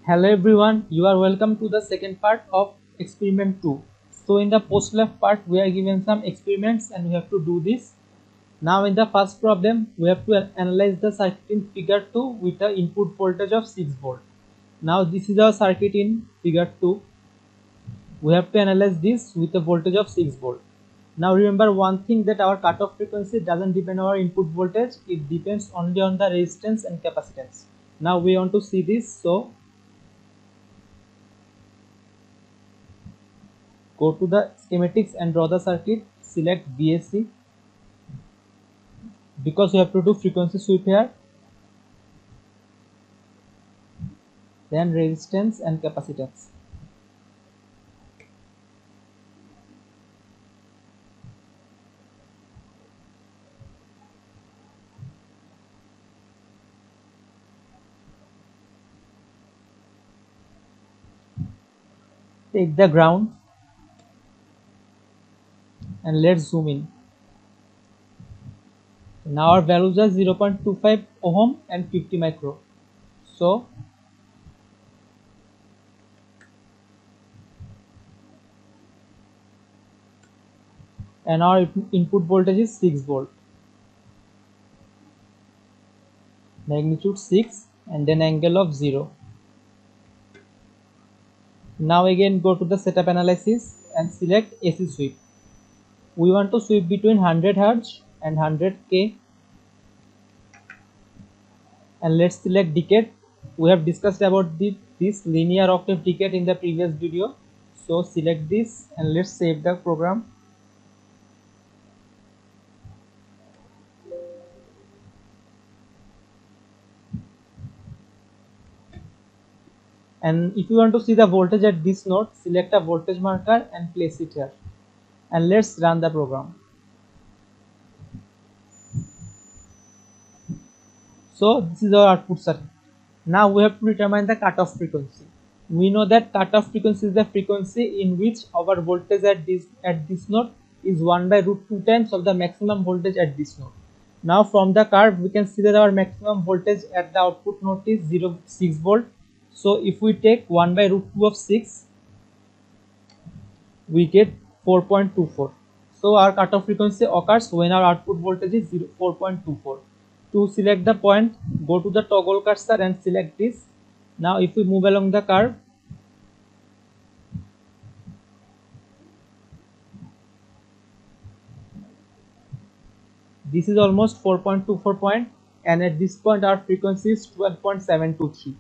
Hello everyone, you are welcome to the second part of experiment 2. So in the post left part we are given some experiments and we have to do this. Now in the first problem we have to analyze the circuit in figure 2 with the input voltage of 6 volt. Now this is our circuit in figure 2. We have to analyze this with a voltage of 6 volt. Now remember one thing, that our cutoff frequency doesn't depend on our input voltage, it depends only on the resistance and capacitance. Now we want to see this, so go to the schematics and draw the circuit, select VSC because we have to do frequency sweep here, then resistance and capacitance. Take the ground and let's zoom in. Now our values are 0.25 ohm and 50 micro. So and our input voltage is 6 volt, magnitude 6 and then angle of 0. Now again go to the setup analysis and select AC sweep. We want to sweep between 100 Hz and 100 K, and let's select decade. We have discussed about this linear octave decade in the previous video, so select this and let's save the program. And if you want to see the voltage at this node, select a voltage marker and place it here, and let's run the program. So this is our output circuit. Now we have to determine the cutoff frequency. We know that cutoff frequency is the frequency in which our voltage at this node is 1 by root 2 times of the maximum voltage at this node. Now from the curve we can see that our maximum voltage at the output node is 6 volt. So if we take 1 by root 2 of 6, we get 4.24. So our cutoff frequency occurs when our output voltage is 4.24. To select the point, go to the toggle cursor and select this. Now if we move along the curve, this is almost 4.24 point, and at this point our frequency is 12.723.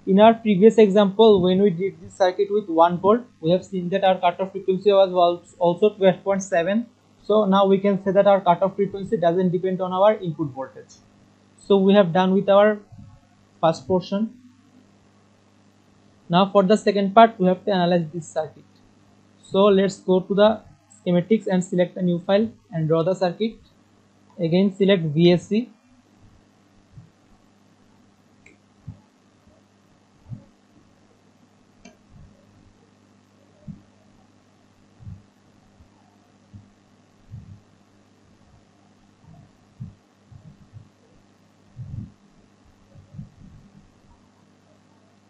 In our previous example, when we did this circuit with 1 volt, we have seen that our cutoff frequency was also 12.7. So now we can say that our cutoff frequency doesn't depend on our input voltage. So we have done with our first portion. Now for the second part, we have to analyze this circuit. So let's go to the schematics and select a new file and draw the circuit. Again select VSC.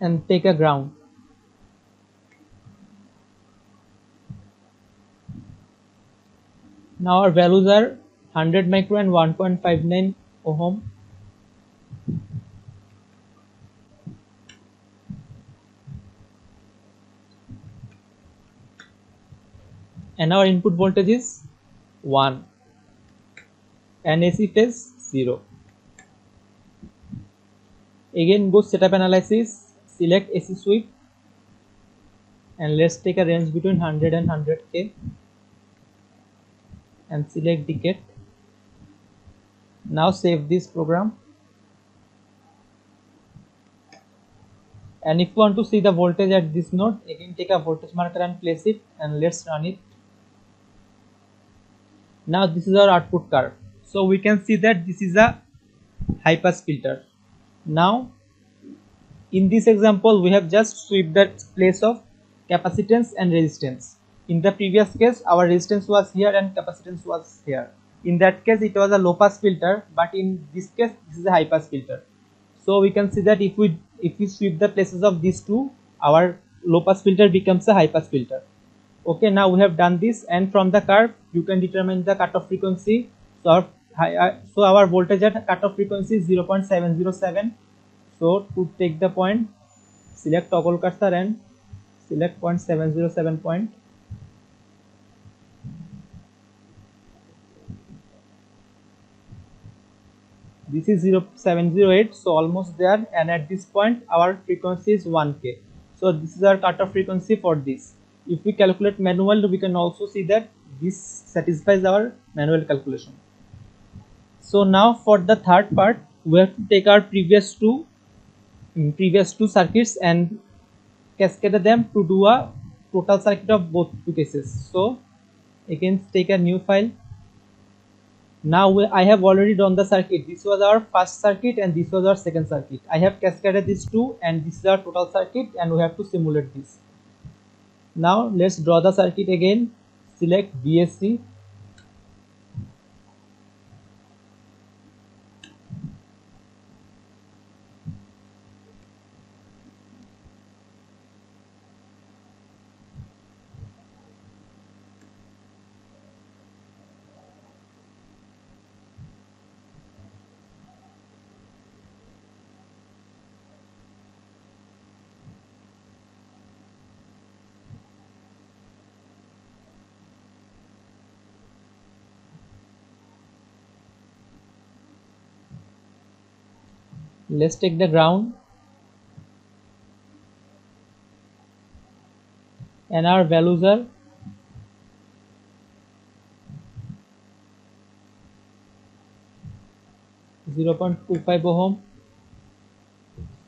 And take a ground. Now our values are 100 micro and 1.59 ohm. And our input voltage is 1 and AC phase 0. Again go setup analysis, select AC sweep, and let's take a range between 100 and 100K and select decade. Now save this program, and if you want to see the voltage at this node, again take a voltage marker and place it, and let's run it. Now this is our output curve. So we can see that this is a high pass filter. Now in this example we have just swept the place of capacitance and resistance. In the previous case our resistance was here and capacitance was here. In that case it was a low pass filter, but in this case this is a high pass filter. So we can see that if we if we sweep the places of these two, our low pass filter becomes a high pass filter. Okay, now we have done this, and from the curve you can determine the cutoff frequency. So our voltage at cutoff frequency is 0.707. So to take the point, select toggle cursor and select 0.707 point. This is 0708, so almost there, and at this point our frequency is 1k. So this is our cutoff frequency for this. If we calculate manual, we can also see that this satisfies our manual calculation. So now for the third part, we have to take our previous two circuits and cascade them to do a total circuit of both two cases. So again, take a new file. Now I have already done the circuit. This was our first circuit and this was our second circuit. I have cascaded these two, and this is our total circuit, and we have to simulate this. Now let's draw the circuit again. Select VSC. Let's take the ground, and our values are 0.25 ohm,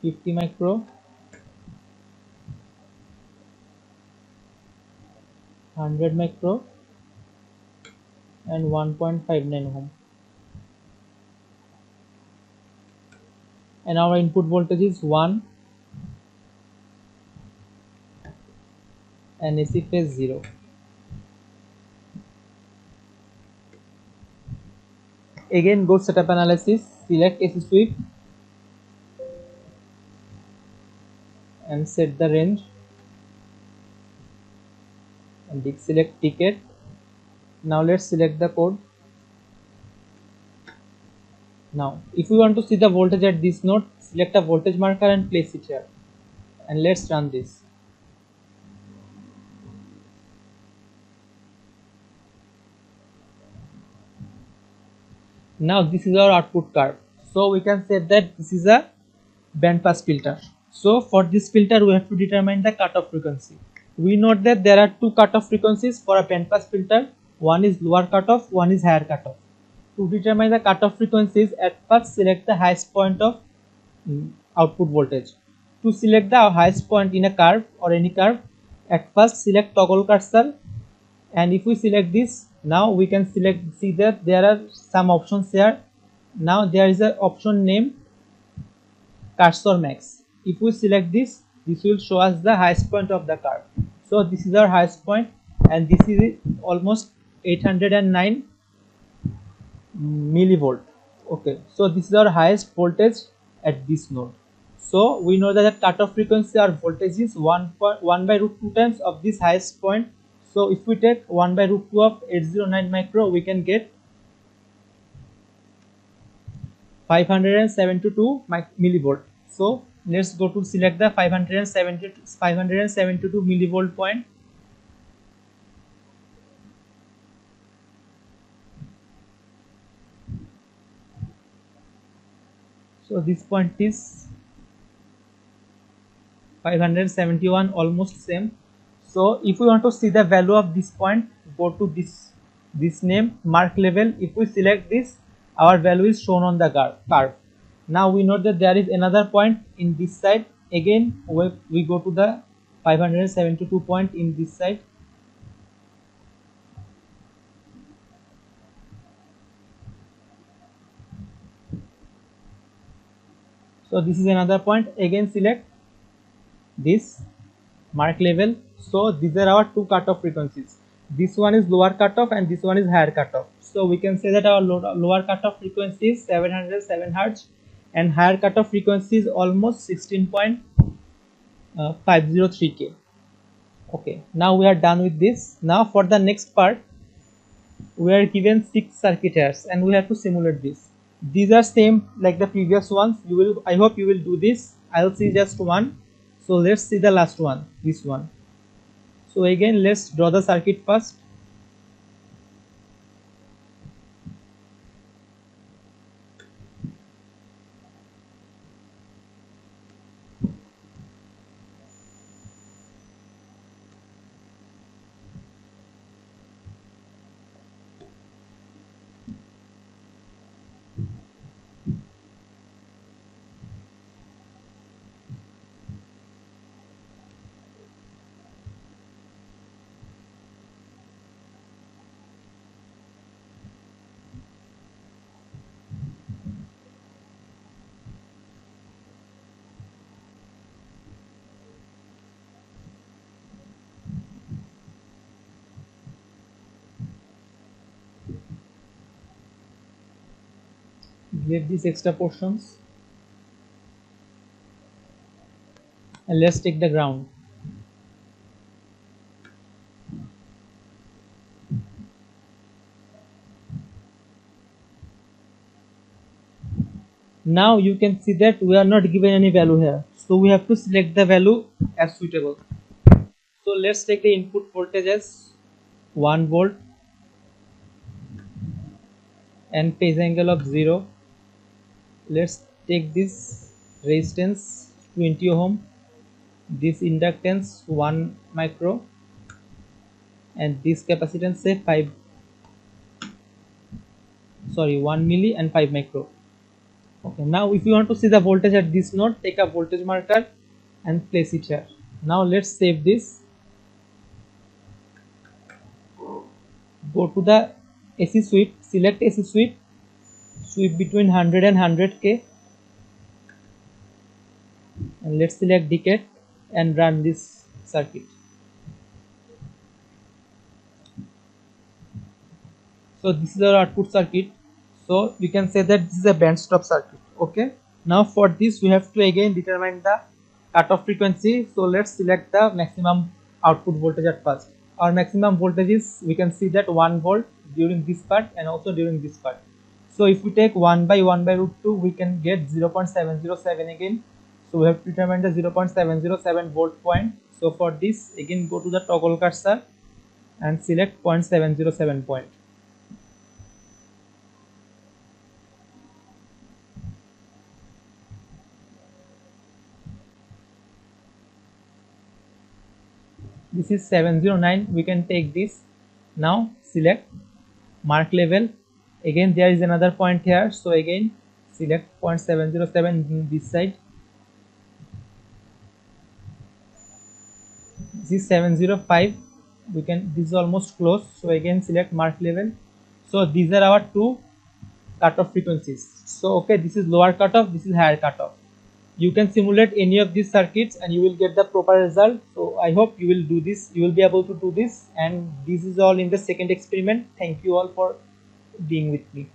50 micro, 100 micro, and 1.59 ohm. And our input voltage is 1 and AC phase 0. Again, go setup analysis, select AC sweep and set the range, and select ticket. Now let's select the code. Now if we want to see the voltage at this node, select a voltage marker and place it here, and let's run this. Now this is our output curve. So we can say that this is a band pass filter. So for this filter we have to determine the cutoff frequency. We note that there are two cutoff frequencies for a band pass filter. One is lower cutoff, one is higher cutoff. To determine the cutoff frequencies, at first select the highest point of output voltage. To select the highest point in a curve or any curve, at first select toggle cursor, and if we select this, now we can see that there are some options here. Now there is an option named cursor max. If we select this, this will show us the highest point of the curve. So this is our highest point, and this is almost 809 millivolt. Okay, so this is our highest voltage at this node. So we know that the cutoff frequency or voltage is 1 by root 2 times of this highest point. So if we take 1 by root 2 of 809 micro, we can get 572 millivolt. So let's go to select the 572 millivolt point. So this point is 571, almost same. So if we want to see the value of this point, go to this name, mark level. If we select this, our value is shown on the curve. Now we know that there is another point in this side. Again we go to the 572 point in this side. So this is another point. Again select this, mark level. So these are our two cutoff frequencies. This one is lower cutoff and this one is higher cutoff. So we can say that our lower cutoff frequency is 707 Hz and higher cutoff frequency is almost 16.503K. Okay, now we are done with this. Now for the next part, we are given 6 circuit hairs and we have to simulate this. These are same like the previous ones. I hope you will do this. I'll see just one. So let's see the last one, this one. So again, let's draw the circuit first. Get these extra portions and let's take the ground. Now you can see that we are not given any value here, so we have to select the value as suitable. So let's take the input voltage as 1 volt and phase angle of 0. Let's take this resistance 20 ohm, this inductance 1 micro, and this capacitance say 1 milli and 5 micro. Okay, now if you want to see the voltage at this node, take a voltage marker and place it here. Now let's save this. Go to the AC sweep, select AC sweep, sweep between 100 and 100K, and let's select decade and run this circuit. So this is our output circuit. So we can say that this is a band stop circuit. Okay, now for this we have to again determine the cutoff frequency. So let's select the maximum output voltage at first. Our maximum voltage is, we can see that 1 volt during this part and also during this part. So if we take 1 by root 2, we can get 0.707 again. So we have to determine the 0.707 volt point. So for this, again go to the toggle cursor and select 0.707 point. This is 709. We can take this. Now select mark level. Again there is another point here, so again select 0.707 this side. This is 705. This is almost close, so again select mark level. So these are our two cutoff frequencies. So okay, this is lower cutoff, this is higher cutoff. You can simulate any of these circuits and you will get the proper result. So I hope you will do this, you will be able to do this, and this is all in the second experiment. Thank you all for being with me.